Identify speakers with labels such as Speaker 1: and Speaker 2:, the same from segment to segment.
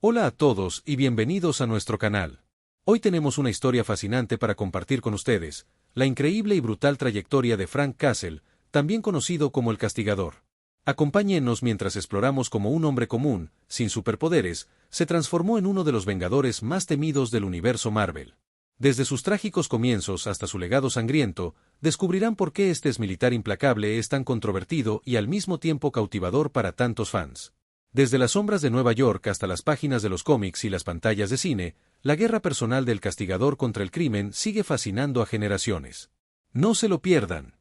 Speaker 1: Hola a todos y bienvenidos a nuestro canal. Hoy tenemos una historia fascinante para compartir con ustedes, la increíble y brutal trayectoria de Frank Castle, también conocido como el Castigador. Acompáñennos mientras exploramos cómo un hombre común, sin superpoderes, se transformó en uno de los Vengadores más temidos del universo Marvel. Desde sus trágicos comienzos hasta su legado sangriento, descubrirán por qué este militar implacable es tan controvertido y al mismo tiempo cautivador para tantos fans. Desde las sombras de Nueva York hasta las páginas de los cómics y las pantallas de cine, la guerra personal del Castigador contra el crimen sigue fascinando a generaciones. No se lo pierdan.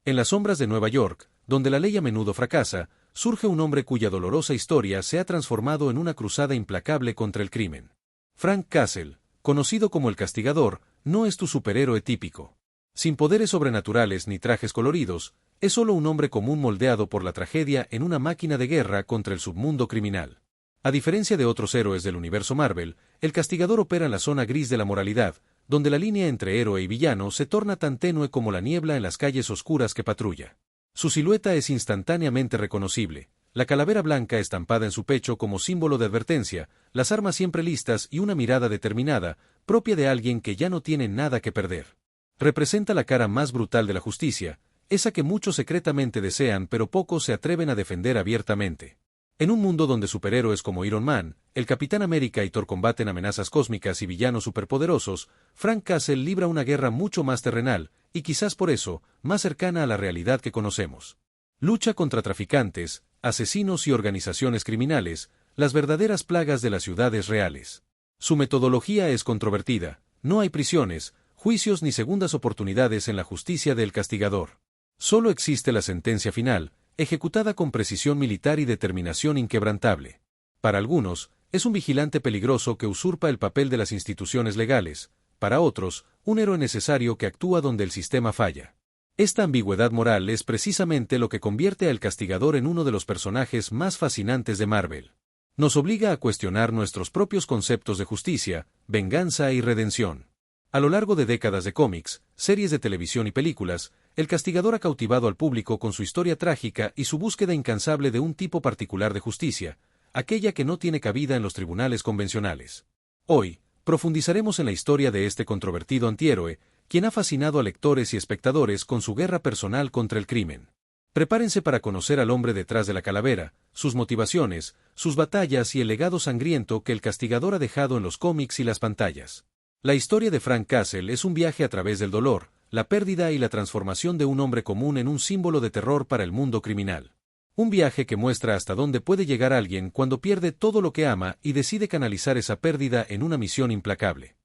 Speaker 1: En las sombras de Nueva York, donde la ley a menudo fracasa, surge un hombre cuya dolorosa historia se ha transformado en una cruzada implacable contra el crimen. Frank Castle, conocido como el Castigador, no es tu superhéroe típico. Sin poderes sobrenaturales ni trajes coloridos, es solo un hombre común moldeado por la tragedia en una máquina de guerra contra el submundo criminal. A diferencia de otros héroes del universo Marvel, el Castigador opera en la zona gris de la moralidad, donde la línea entre héroe y villano se torna tan tenue como la niebla en las calles oscuras que patrulla. Su silueta es instantáneamente reconocible, la calavera blanca estampada en su pecho como símbolo de advertencia, las armas siempre listas y una mirada determinada, propia de alguien que ya no tiene nada que perder. Representa la cara más brutal de la justicia, esa que muchos secretamente desean pero pocos se atreven a defender abiertamente. En un mundo donde superhéroes como Iron Man, el Capitán América y Thor combaten amenazas cósmicas y villanos superpoderosos, Frank Castle libra una guerra mucho más terrenal, y quizás por eso, más cercana a la realidad que conocemos. Lucha contra traficantes, asesinos y organizaciones criminales, las verdaderas plagas de las ciudades reales. Su metodología es controvertida, no hay prisiones, juicios ni segundas oportunidades en la justicia del Castigador. Solo existe la sentencia final, ejecutada con precisión militar y determinación inquebrantable. Para algunos, es un vigilante peligroso que usurpa el papel de las instituciones legales, para otros, un héroe necesario que actúa donde el sistema falla. Esta ambigüedad moral es precisamente lo que convierte al Castigador en uno de los personajes más fascinantes de Marvel. Nos obliga a cuestionar nuestros propios conceptos de justicia, venganza y redención. A lo largo de décadas de cómics, series de televisión y películas, el Castigador ha cautivado al público con su historia trágica y su búsqueda incansable de un tipo particular de justicia, aquella que no tiene cabida en los tribunales convencionales. Hoy, profundizaremos en la historia de este controvertido antihéroe, quien ha fascinado a lectores y espectadores con su guerra personal contra el crimen. Prepárense para conocer al hombre detrás de la calavera, sus motivaciones, sus batallas y el legado sangriento que el Castigador ha dejado en los cómics y las pantallas. La historia de Frank Castle es un viaje a través del dolor, la pérdida y la transformación de un hombre común en un símbolo de terror para el mundo criminal. Un viaje que muestra hasta dónde puede llegar alguien cuando pierde todo lo que ama y decide canalizar esa pérdida en una misión implacable.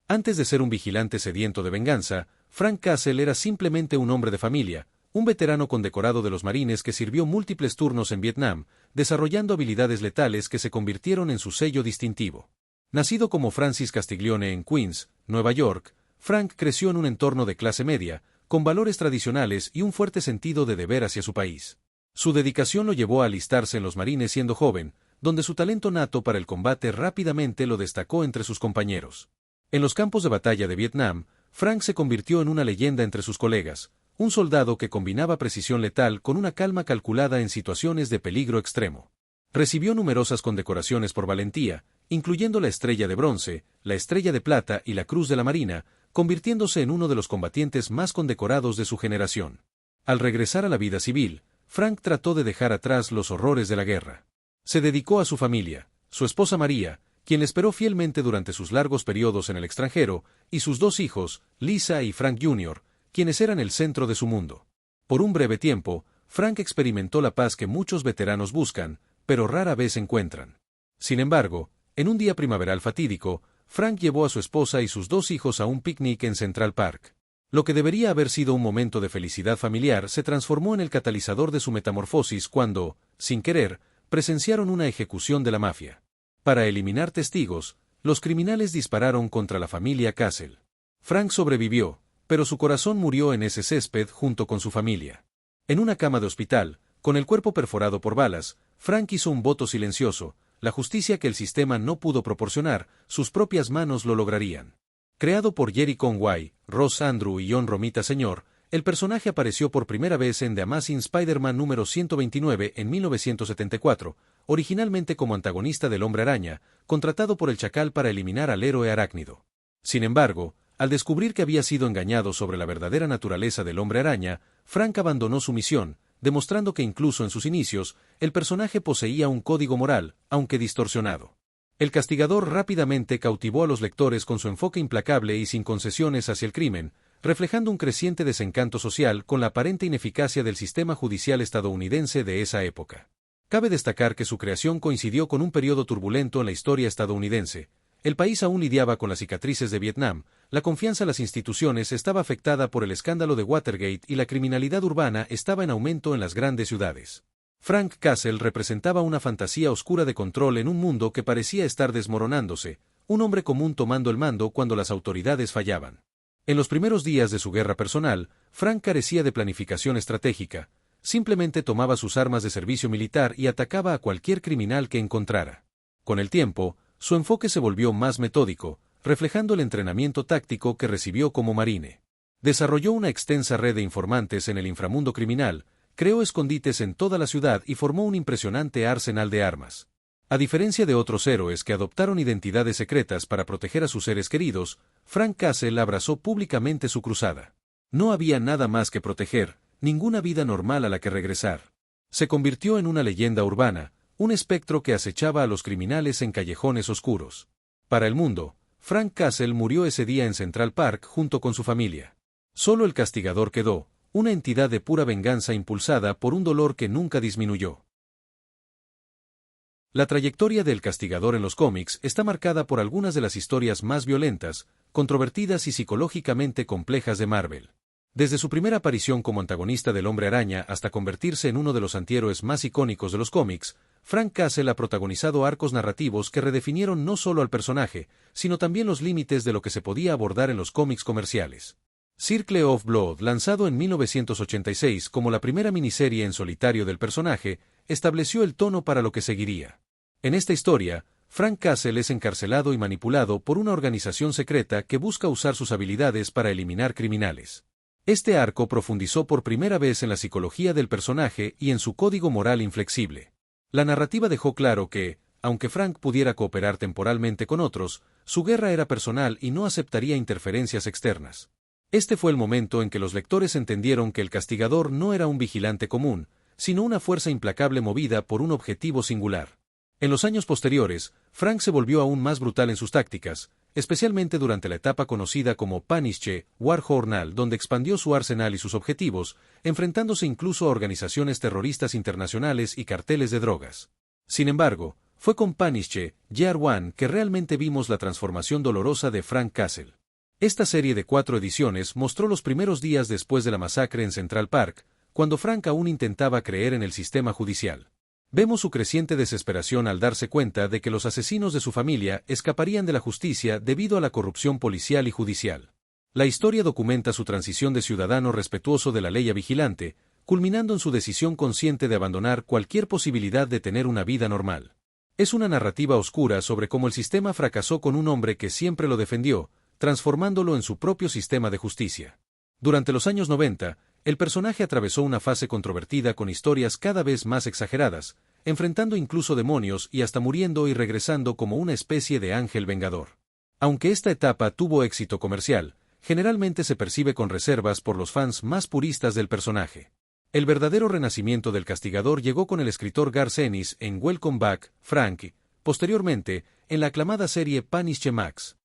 Speaker 1: Antes de ser un vigilante sediento de venganza, Frank Castle era simplemente un hombre de familia, un veterano condecorado de los marines que sirvió múltiples turnos en Vietnam, desarrollando habilidades letales que se convirtieron en su sello distintivo. Nacido como Francis Castiglione en Queens, Nueva York, Frank creció en un entorno de clase media, con valores tradicionales y un fuerte sentido de deber hacia su país. Su dedicación lo llevó a alistarse en los marines siendo joven, donde su talento nato para el combate rápidamente lo destacó entre sus compañeros. En los campos de batalla de Vietnam, Frank se convirtió en una leyenda entre sus colegas, un soldado que combinaba precisión letal con una calma calculada en situaciones de peligro extremo. Recibió numerosas condecoraciones por valentía, incluyendo la Estrella de Bronce, la Estrella de Plata y la Cruz de la Marina, convirtiéndose en uno de los combatientes más condecorados de su generación. Al regresar a la vida civil, Frank trató de dejar atrás los horrores de la guerra. Se dedicó a su familia, su esposa María, quien le esperó fielmente durante sus largos periodos en el extranjero, y sus dos hijos, Lisa y Frank Jr., quienes eran el centro de su mundo. Por un breve tiempo, Frank experimentó la paz que muchos veteranos buscan, pero rara vez encuentran. Sin embargo, en un día primaveral fatídico, Frank llevó a su esposa y sus dos hijos a un picnic en Central Park. Lo que debería haber sido un momento de felicidad familiar se transformó en el catalizador de su metamorfosis cuando, sin querer, presenciaron una ejecución de la mafia. Para eliminar testigos, los criminales dispararon contra la familia Castle. Frank sobrevivió, pero su corazón murió en ese césped junto con su familia. En una cama de hospital, con el cuerpo perforado por balas, Frank hizo un voto silencioso: la justicia que el sistema no pudo proporcionar, sus propias manos lo lograrían. Creado por Jerry Conway, Ross Andru y John Romita Sr., el personaje apareció por primera vez en The Amazing Spider-Man número 129 en 1974, originalmente como antagonista del Hombre Araña, contratado por el Chacal para eliminar al héroe arácnido. Sin embargo, al descubrir que había sido engañado sobre la verdadera naturaleza del Hombre Araña, Frank abandonó su misión, demostrando que incluso en sus inicios, el personaje poseía un código moral, aunque distorsionado. El Castigador rápidamente cautivó a los lectores con su enfoque implacable y sin concesiones hacia el crimen, reflejando un creciente desencanto social con la aparente ineficacia del sistema judicial estadounidense de esa época. Cabe destacar que su creación coincidió con un periodo turbulento en la historia estadounidense. El país aún lidiaba con las cicatrices de Vietnam, la confianza en las instituciones estaba afectada por el escándalo de Watergate y la criminalidad urbana estaba en aumento en las grandes ciudades. Frank Castle representaba una fantasía oscura de control en un mundo que parecía estar desmoronándose, un hombre común tomando el mando cuando las autoridades fallaban. En los primeros días de su guerra personal, Frank carecía de planificación estratégica, simplemente tomaba sus armas de servicio militar y atacaba a cualquier criminal que encontrara. Con el tiempo, su enfoque se volvió más metódico, reflejando el entrenamiento táctico que recibió como marine. Desarrolló una extensa red de informantes en el inframundo criminal, creó escondites en toda la ciudad y formó un impresionante arsenal de armas. A diferencia de otros héroes que adoptaron identidades secretas para proteger a sus seres queridos, Frank Castle abrazó públicamente su cruzada. No había nada más que proteger, ninguna vida normal a la que regresar. Se convirtió en una leyenda urbana, un espectro que acechaba a los criminales en callejones oscuros. Para el mundo, Frank Castle murió ese día en Central Park junto con su familia. Solo el Castigador quedó, una entidad de pura venganza impulsada por un dolor que nunca disminuyó. La trayectoria del Castigador en los cómics está marcada por algunas de las historias más violentas, controvertidas y psicológicamente complejas de Marvel. Desde su primera aparición como antagonista del Hombre Araña hasta convertirse en uno de los antihéroes más icónicos de los cómics, Frank Castle ha protagonizado arcos narrativos que redefinieron no solo al personaje, sino también los límites de lo que se podía abordar en los cómics comerciales. Circle of Blood, lanzado en 1986 como la primera miniserie en solitario del personaje, estableció el tono para lo que seguiría. En esta historia, Frank Castle es encarcelado y manipulado por una organización secreta que busca usar sus habilidades para eliminar criminales. Este arco profundizó por primera vez en la psicología del personaje y en su código moral inflexible. La narrativa dejó claro que, aunque Frank pudiera cooperar temporalmente con otros, su guerra era personal y no aceptaría interferencias externas. Este fue el momento en que los lectores entendieron que el Castigador no era un vigilante común, sino una fuerza implacable movida por un objetivo singular. En los años posteriores, Frank se volvió aún más brutal en sus tácticas, especialmente durante la etapa conocida como Punisher War Journal, donde expandió su arsenal y sus objetivos, enfrentándose incluso a organizaciones terroristas internacionales y carteles de drogas. Sin embargo, fue con Punisher Year One que realmente vimos la transformación dolorosa de Frank Castle. Esta serie de 4 ediciones mostró los primeros días después de la masacre en Central Park, cuando Frank aún intentaba creer en el sistema judicial. Vemos su creciente desesperación al darse cuenta de que los asesinos de su familia escaparían de la justicia debido a la corrupción policial y judicial. La historia documenta su transición de ciudadano respetuoso de la ley a vigilante, culminando en su decisión consciente de abandonar cualquier posibilidad de tener una vida normal. Es una narrativa oscura sobre cómo el sistema fracasó con un hombre que siempre lo defendió, transformándolo en su propio sistema de justicia. Durante los años 90, el personaje atravesó una fase controvertida con historias cada vez más exageradas, enfrentando incluso demonios y hasta muriendo y regresando como una especie de ángel vengador. Aunque esta etapa tuvo éxito comercial, generalmente se percibe con reservas por los fans más puristas del personaje. El verdadero renacimiento del Castigador llegó con el escritor Garth Ennis en Welcome Back, Frank, posteriormente, en la aclamada serie Punisher Max.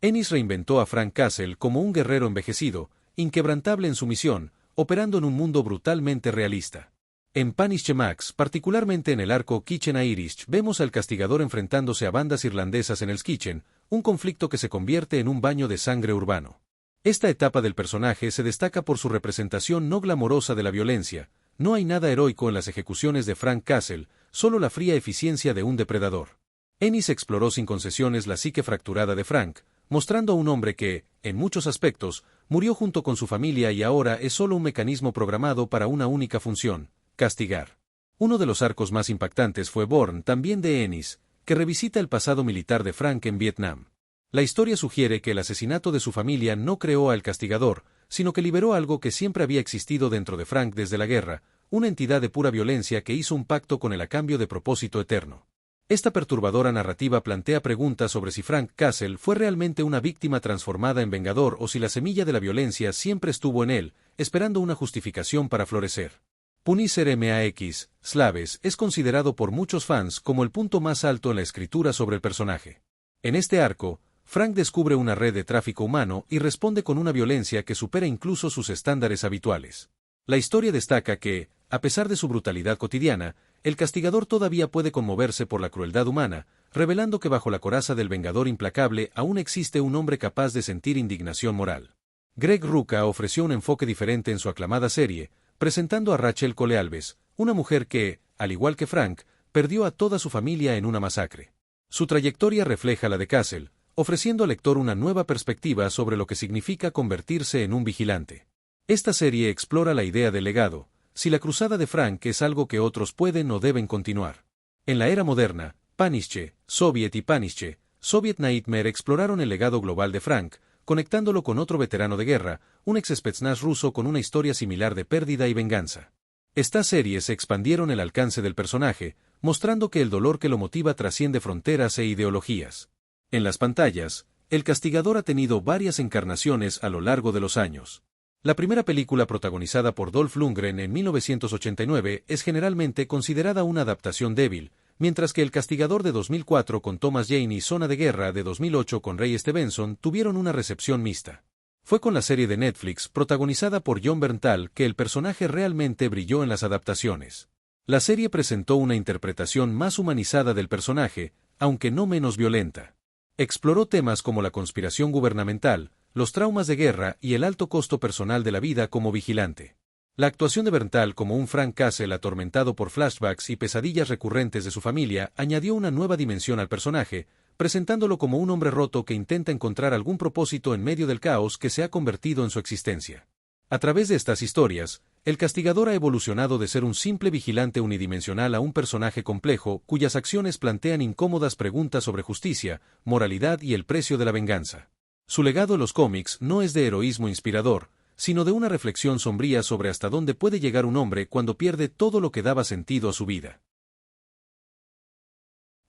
Speaker 1: Ennis reinventó a Frank Castle como un guerrero envejecido, inquebrantable en su misión, operando en un mundo brutalmente realista. En Punisher Max, particularmente en el arco Kitchen Irish, vemos al Castigador enfrentándose a bandas irlandesas en el Kitchen, un conflicto que se convierte en un baño de sangre urbano. Esta etapa del personaje se destaca por su representación no glamorosa de la violencia. No hay nada heroico en las ejecuciones de Frank Castle, solo la fría eficiencia de un depredador. Ennis exploró sin concesiones la psique fracturada de Frank, mostrando a un hombre que, en muchos aspectos, murió junto con su familia y ahora es solo un mecanismo programado para una única función: castigar. Uno de los arcos más impactantes fue Born, también de Ennis, que revisita el pasado militar de Frank en Vietnam. La historia sugiere que el asesinato de su familia no creó al Castigador, sino que liberó algo que siempre había existido dentro de Frank desde la guerra, una entidad de pura violencia que hizo un pacto con él a cambio de propósito eterno. Esta perturbadora narrativa plantea preguntas sobre si Frank Castle fue realmente una víctima transformada en vengador o si la semilla de la violencia siempre estuvo en él, esperando una justificación para florecer. Punisher Max Slaves es considerado por muchos fans como el punto más alto en la escritura sobre el personaje. En este arco, Frank descubre una red de tráfico humano y responde con una violencia que supera incluso sus estándares habituales. La historia destaca que, a pesar de su brutalidad cotidiana, el castigador todavía puede conmoverse por la crueldad humana, revelando que bajo la coraza del vengador implacable aún existe un hombre capaz de sentir indignación moral. Greg Rucka ofreció un enfoque diferente en su aclamada serie, presentando a Rachel Colealves, una mujer que, al igual que Frank, perdió a toda su familia en una masacre. Su trayectoria refleja la de Castle, ofreciendo al lector una nueva perspectiva sobre lo que significa convertirse en un vigilante. Esta serie explora la idea del legado, si la cruzada de Frank es algo que otros pueden o deben continuar. En la era moderna, Punisher, Soviet y Punisher, Soviet Nightmare exploraron el legado global de Frank, conectándolo con otro veterano de guerra, un ex Spetsnaz ruso con una historia similar de pérdida y venganza. Estas series expandieron el alcance del personaje, mostrando que el dolor que lo motiva trasciende fronteras e ideologías. En las pantallas, el castigador ha tenido varias encarnaciones a lo largo de los años. La primera película protagonizada por Dolph Lundgren en 1989 es generalmente considerada una adaptación débil, mientras que El Castigador de 2004 con Thomas Jane y Zona de Guerra de 2008 con Ray Stevenson tuvieron una recepción mixta. Fue con la serie de Netflix protagonizada por Jon Bernthal que el personaje realmente brilló en las adaptaciones. La serie presentó una interpretación más humanizada del personaje, aunque no menos violenta. Exploró temas como la conspiración gubernamental, los traumas de guerra y el alto costo personal de la vida como vigilante. La actuación de Bernthal como un Frank Castle atormentado por flashbacks y pesadillas recurrentes de su familia añadió una nueva dimensión al personaje, presentándolo como un hombre roto que intenta encontrar algún propósito en medio del caos que se ha convertido en su existencia. A través de estas historias, el castigador ha evolucionado de ser un simple vigilante unidimensional a un personaje complejo cuyas acciones plantean incómodas preguntas sobre justicia, moralidad y el precio de la venganza. Su legado en los cómics no es de heroísmo inspirador, sino de una reflexión sombría sobre hasta dónde puede llegar un hombre cuando pierde todo lo que daba sentido a su vida.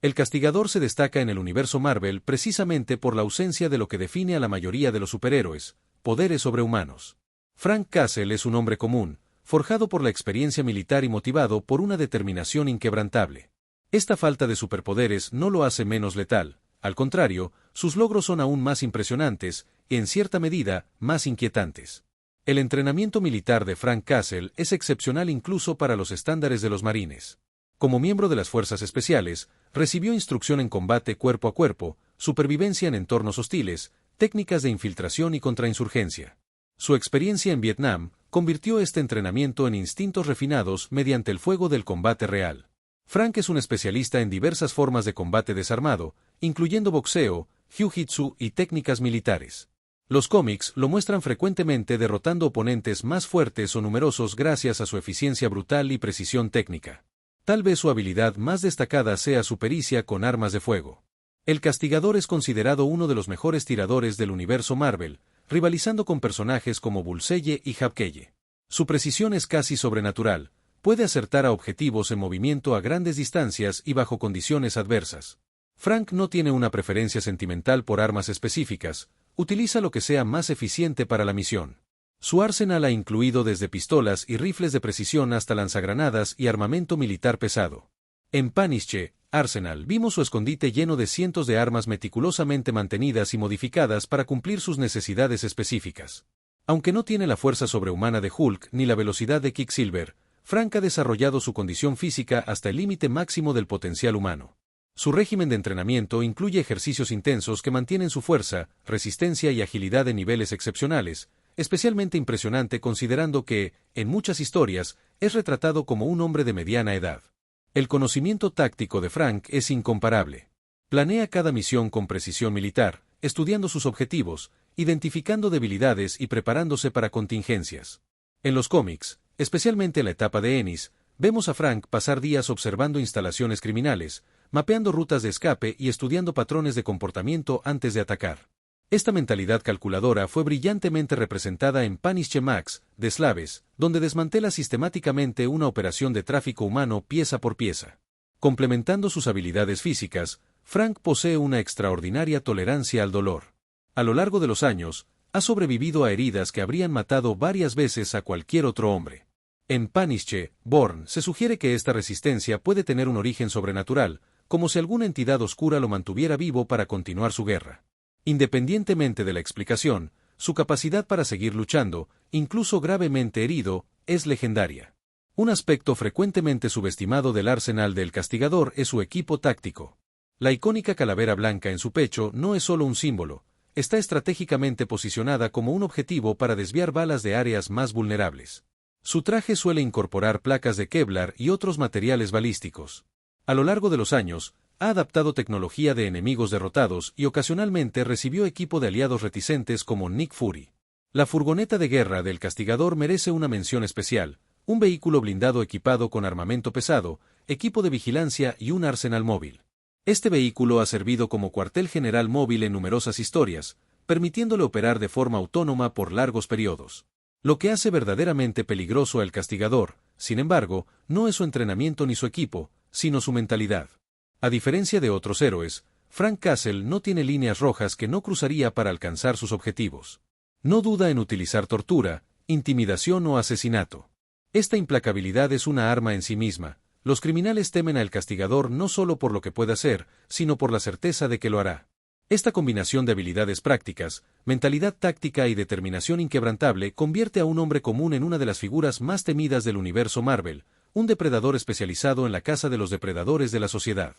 Speaker 1: El castigador se destaca en el universo Marvel precisamente por la ausencia de lo que define a la mayoría de los superhéroes, poderes sobrehumanos. Frank Castle es un hombre común, forjado por la experiencia militar y motivado por una determinación inquebrantable. Esta falta de superpoderes no lo hace menos letal, al contrario, sus logros son aún más impresionantes y, en cierta medida, más inquietantes. El entrenamiento militar de Frank Castle es excepcional incluso para los estándares de los marines. Como miembro de las Fuerzas Especiales, recibió instrucción en combate cuerpo a cuerpo, supervivencia en entornos hostiles, técnicas de infiltración y contrainsurgencia. Su experiencia en Vietnam convirtió este entrenamiento en instintos refinados mediante el fuego del combate real. Frank es un especialista en diversas formas de combate desarmado, incluyendo boxeo, jiu-jitsu y técnicas militares. Los cómics lo muestran frecuentemente derrotando oponentes más fuertes o numerosos gracias a su eficiencia brutal y precisión técnica. Tal vez su habilidad más destacada sea su pericia con armas de fuego. El Castigador es considerado uno de los mejores tiradores del universo Marvel, rivalizando con personajes como Bullseye y Hawkeye. Su precisión es casi sobrenatural, puede acertar a objetivos en movimiento a grandes distancias y bajo condiciones adversas. Frank no tiene una preferencia sentimental por armas específicas, utiliza lo que sea más eficiente para la misión. Su arsenal ha incluido desde pistolas y rifles de precisión hasta lanzagranadas y armamento militar pesado. En Punisher, Arsenal vimos su escondite lleno de cientos de armas meticulosamente mantenidas y modificadas para cumplir sus necesidades específicas. Aunque no tiene la fuerza sobrehumana de Hulk ni la velocidad de Quicksilver, Frank ha desarrollado su condición física hasta el límite máximo del potencial humano. Su régimen de entrenamiento incluye ejercicios intensos que mantienen su fuerza, resistencia y agilidad en niveles excepcionales, especialmente impresionante considerando que, en muchas historias, es retratado como un hombre de mediana edad. El conocimiento táctico de Frank es incomparable. Planea cada misión con precisión militar, estudiando sus objetivos, identificando debilidades y preparándose para contingencias. En los cómics, especialmente en la etapa de Ennis, vemos a Frank pasar días observando instalaciones criminales, mapeando rutas de escape y estudiando patrones de comportamiento antes de atacar. Esta mentalidad calculadora fue brillantemente representada en Punisher Max, de Slaves, donde desmantela sistemáticamente una operación de tráfico humano pieza por pieza. Complementando sus habilidades físicas, Frank posee una extraordinaria tolerancia al dolor. A lo largo de los años, ha sobrevivido a heridas que habrían matado varias veces a cualquier otro hombre. En Punisher, Born, se sugiere que esta resistencia puede tener un origen sobrenatural, como si alguna entidad oscura lo mantuviera vivo para continuar su guerra. Independientemente de la explicación, su capacidad para seguir luchando, incluso gravemente herido, es legendaria. Un aspecto frecuentemente subestimado del arsenal del Castigador es su equipo táctico. La icónica calavera blanca en su pecho no es solo un símbolo, está estratégicamente posicionada como un objetivo para desviar balas de áreas más vulnerables. Su traje suele incorporar placas de Kevlar y otros materiales balísticos. A lo largo de los años, ha adaptado tecnología de enemigos derrotados y ocasionalmente recibió equipo de aliados reticentes como Nick Fury. La furgoneta de guerra del Castigador merece una mención especial, un vehículo blindado equipado con armamento pesado, equipo de vigilancia y un arsenal móvil. Este vehículo ha servido como cuartel general móvil en numerosas historias, permitiéndole operar de forma autónoma por largos periodos. Lo que hace verdaderamente peligroso al Castigador, sin embargo, no es su entrenamiento ni su equipo, sino su mentalidad. A diferencia de otros héroes, Frank Castle no tiene líneas rojas que no cruzaría para alcanzar sus objetivos. No duda en utilizar tortura, intimidación o asesinato. Esta implacabilidad es una arma en sí misma. Los criminales temen al Castigador no solo por lo que puede hacer, sino por la certeza de que lo hará. Esta combinación de habilidades prácticas, mentalidad táctica y determinación inquebrantable convierte a un hombre común en una de las figuras más temidas del universo Marvel, un depredador especializado en la caza de los depredadores de la sociedad.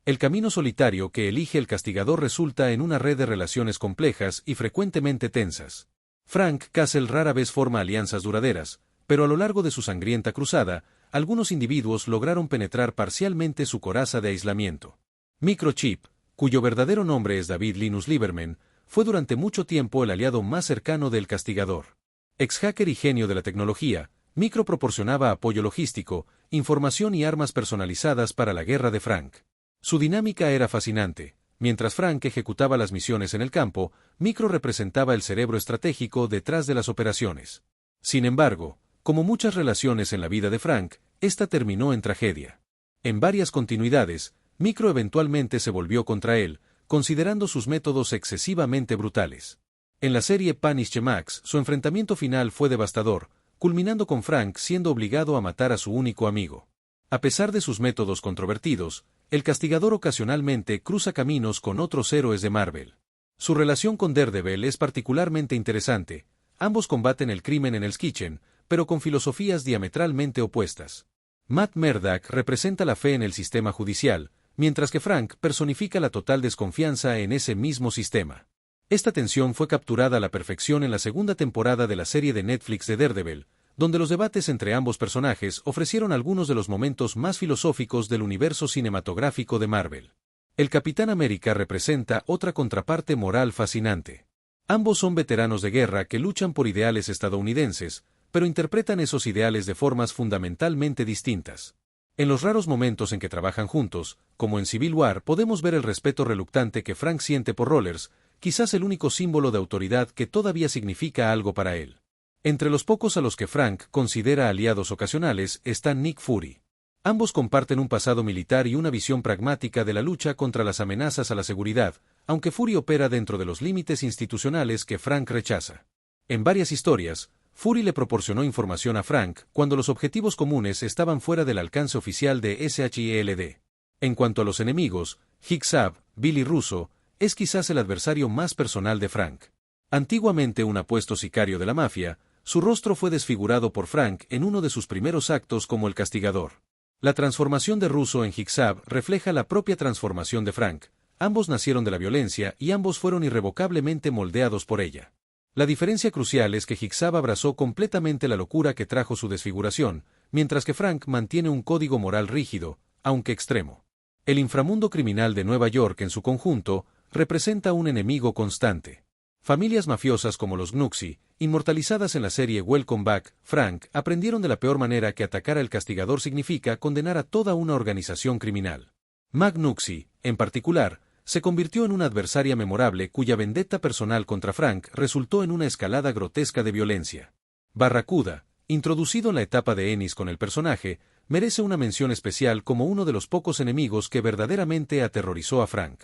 Speaker 1: El camino solitario que elige el Castigador resulta en una red de relaciones complejas y frecuentemente tensas. Frank Castle rara vez forma alianzas duraderas, pero a lo largo de su sangrienta cruzada, algunos individuos lograron penetrar parcialmente su coraza de aislamiento. Microchip, cuyo verdadero nombre es David Linus Lieberman, fue durante mucho tiempo el aliado más cercano del Castigador. Ex-hacker y genio de la tecnología, Micro proporcionaba apoyo logístico, información y armas personalizadas para la guerra de Frank. Su dinámica era fascinante. Mientras Frank ejecutaba las misiones en el campo, Micro representaba el cerebro estratégico detrás de las operaciones. Sin embargo, como muchas relaciones en la vida de Frank, esta terminó en tragedia. En varias continuidades, Micro eventualmente se volvió contra él, considerando sus métodos excesivamente brutales. En la serie Punisher Max, su enfrentamiento final fue devastador, culminando con Frank siendo obligado a matar a su único amigo. A pesar de sus métodos controvertidos, el Castigador ocasionalmente cruza caminos con otros héroes de Marvel. Su relación con Daredevil es particularmente interesante. Ambos combaten el crimen en Hell's Kitchen, pero con filosofías diametralmente opuestas. Matt Murdock representa la fe en el sistema judicial, mientras que Frank personifica la total desconfianza en ese mismo sistema. Esta tensión fue capturada a la perfección en la segunda temporada de la serie de Netflix de Daredevil, donde los debates entre ambos personajes ofrecieron algunos de los momentos más filosóficos del universo cinematográfico de Marvel. El Capitán América representa otra contraparte moral fascinante. Ambos son veteranos de guerra que luchan por ideales estadounidenses, pero interpretan esos ideales de formas fundamentalmente distintas. En los raros momentos en que trabajan juntos, como en Civil War, podemos ver el respeto reluctante que Frank siente por Rollers, quizás el único símbolo de autoridad que todavía significa algo para él. Entre los pocos a los que Frank considera aliados ocasionales está Nick Fury. Ambos comparten un pasado militar y una visión pragmática de la lucha contra las amenazas a la seguridad, aunque Fury opera dentro de los límites institucionales que Frank rechaza. En varias historias, Fury le proporcionó información a Frank cuando los objetivos comunes estaban fuera del alcance oficial de SHIELD. En cuanto a los enemigos, Hick-Sab, Billy Russo, es quizás el adversario más personal de Frank. Antiguamente un apuesto sicario de la mafia, su rostro fue desfigurado por Frank en uno de sus primeros actos como el Castigador. La transformación de Russo en Hick-Sab refleja la propia transformación de Frank. Ambos nacieron de la violencia y ambos fueron irrevocablemente moldeados por ella. La diferencia crucial es que Hick-Sab abrazó completamente la locura que trajo su desfiguración, mientras que Frank mantiene un código moral rígido, aunque extremo. El inframundo criminal de Nueva York en su conjunto representa un enemigo constante. Familias mafiosas como los Gnuxi, inmortalizadas en la serie Welcome Back, Frank, aprendieron de la peor manera que atacar al Castigador significa condenar a toda una organización criminal. Mag Gnuxi, en particular, se convirtió en una adversaria memorable cuya vendetta personal contra Frank resultó en una escalada grotesca de violencia. Barracuda, introducido en la etapa de Ennis con el personaje, merece una mención especial como uno de los pocos enemigos que verdaderamente aterrorizó a Frank.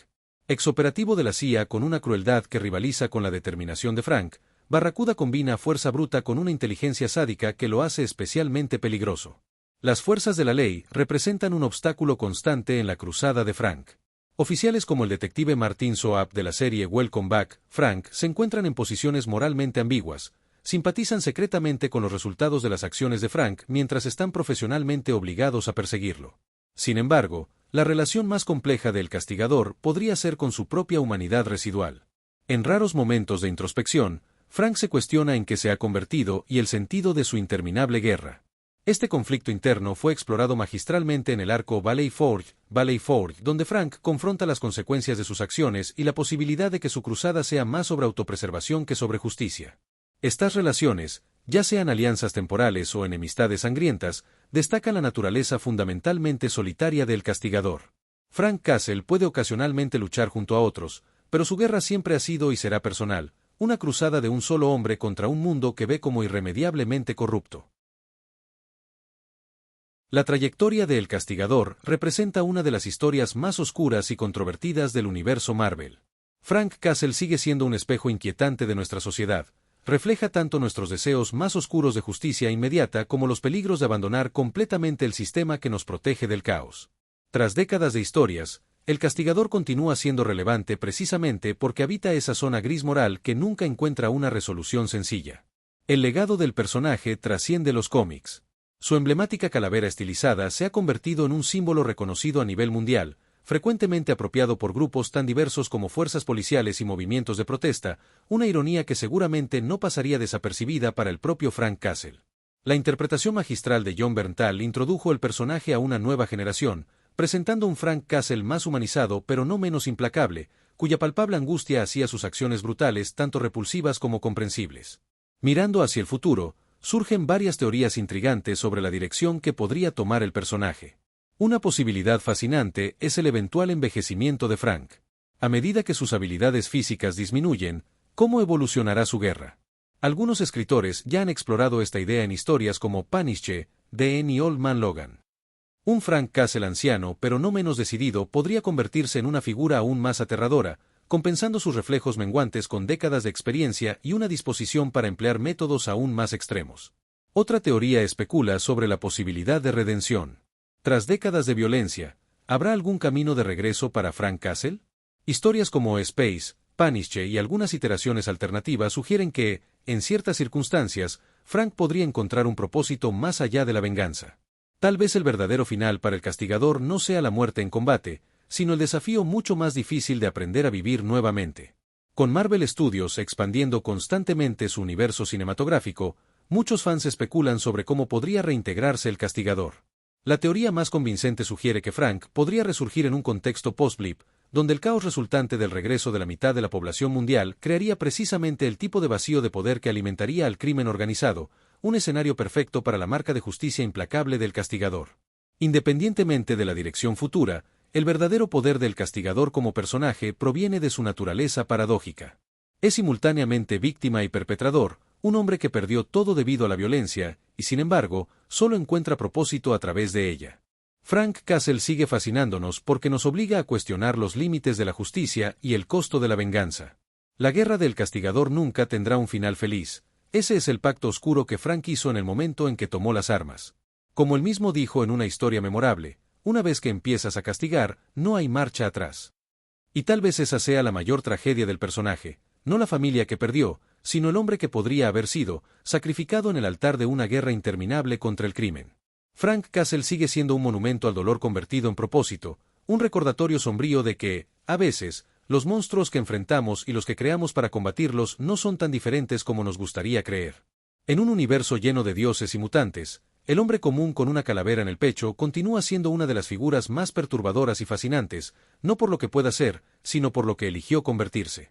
Speaker 1: Exoperativo de la CIA con una crueldad que rivaliza con la determinación de Frank, Barracuda combina fuerza bruta con una inteligencia sádica que lo hace especialmente peligroso. Las fuerzas de la ley representan un obstáculo constante en la cruzada de Frank. Oficiales como el detective Martin Soap de la serie Welcome Back, Frank, se encuentran en posiciones moralmente ambiguas, simpatizan secretamente con los resultados de las acciones de Frank mientras están profesionalmente obligados a perseguirlo. Sin embargo, la relación más compleja del castigador podría ser con su propia humanidad residual. En raros momentos de introspección, Frank se cuestiona en qué se ha convertido y el sentido de su interminable guerra. Este conflicto interno fue explorado magistralmente en el arco Valley Forge, donde Frank confronta las consecuencias de sus acciones y la posibilidad de que su cruzada sea más sobre autopreservación que sobre justicia. Estas relaciones, ya sean alianzas temporales o enemistades sangrientas, destacan la naturaleza fundamentalmente solitaria del castigador. Frank Castle puede ocasionalmente luchar junto a otros, pero su guerra siempre ha sido y será personal, una cruzada de un solo hombre contra un mundo que ve como irremediablemente corrupto. La trayectoria de El Castigador representa una de las historias más oscuras y controvertidas del universo Marvel. Frank Castle sigue siendo un espejo inquietante de nuestra sociedad. Refleja tanto nuestros deseos más oscuros de justicia inmediata como los peligros de abandonar completamente el sistema que nos protege del caos. Tras décadas de historias, El Castigador continúa siendo relevante precisamente porque habita esa zona gris moral que nunca encuentra una resolución sencilla. El legado del personaje trasciende los cómics. Su emblemática calavera estilizada se ha convertido en un símbolo reconocido a nivel mundial, frecuentemente apropiado por grupos tan diversos como fuerzas policiales y movimientos de protesta, una ironía que seguramente no pasaría desapercibida para el propio Frank Castle. La interpretación magistral de Jon Bernthal introdujo el personaje a una nueva generación, presentando un Frank Castle más humanizado pero no menos implacable, cuya palpable angustia hacía sus acciones brutales tanto repulsivas como comprensibles. Mirando hacia el futuro, surgen varias teorías intrigantes sobre la dirección que podría tomar el personaje. Una posibilidad fascinante es el eventual envejecimiento de Frank. A medida que sus habilidades físicas disminuyen, ¿cómo evolucionará su guerra? Algunos escritores ya han explorado esta idea en historias como Punisher, de N. Old Man Logan. Un Frank Castle anciano pero no menos decidido podría convertirse en una figura aún más aterradora, compensando sus reflejos menguantes con décadas de experiencia y una disposición para emplear métodos aún más extremos. Otra teoría especula sobre la posibilidad de redención. Tras décadas de violencia, ¿habrá algún camino de regreso para Frank Castle? Historias como Space, Punisher y algunas iteraciones alternativas sugieren que, en ciertas circunstancias, Frank podría encontrar un propósito más allá de la venganza. Tal vez el verdadero final para el castigador no sea la muerte en combate, sino el desafío mucho más difícil de aprender a vivir nuevamente. Con Marvel Studios expandiendo constantemente su universo cinematográfico, muchos fans especulan sobre cómo podría reintegrarse el castigador. La teoría más convincente sugiere que Frank podría resurgir en un contexto post-blip, donde el caos resultante del regreso de la mitad de la población mundial crearía precisamente el tipo de vacío de poder que alimentaría al crimen organizado, un escenario perfecto para la marca de justicia implacable del castigador. Independientemente de la dirección futura, el verdadero poder del castigador como personaje proviene de su naturaleza paradójica. Es simultáneamente víctima y perpetrador, un hombre que perdió todo debido a la violencia, y sin embargo, solo encuentra propósito a través de ella. Frank Castle sigue fascinándonos porque nos obliga a cuestionar los límites de la justicia y el costo de la venganza. La guerra del castigador nunca tendrá un final feliz. Ese es el pacto oscuro que Frank hizo en el momento en que tomó las armas. Como él mismo dijo en una historia memorable, una vez que empiezas a castigar, no hay marcha atrás. Y tal vez esa sea la mayor tragedia del personaje, no la familia que perdió, sino el hombre que podría haber sido, sacrificado en el altar de una guerra interminable contra el crimen. Frank Castle sigue siendo un monumento al dolor convertido en propósito, un recordatorio sombrío de que, a veces, los monstruos que enfrentamos y los que creamos para combatirlos no son tan diferentes como nos gustaría creer. En un universo lleno de dioses y mutantes, el hombre común con una calavera en el pecho continúa siendo una de las figuras más perturbadoras y fascinantes, no por lo que pueda ser, sino por lo que eligió convertirse.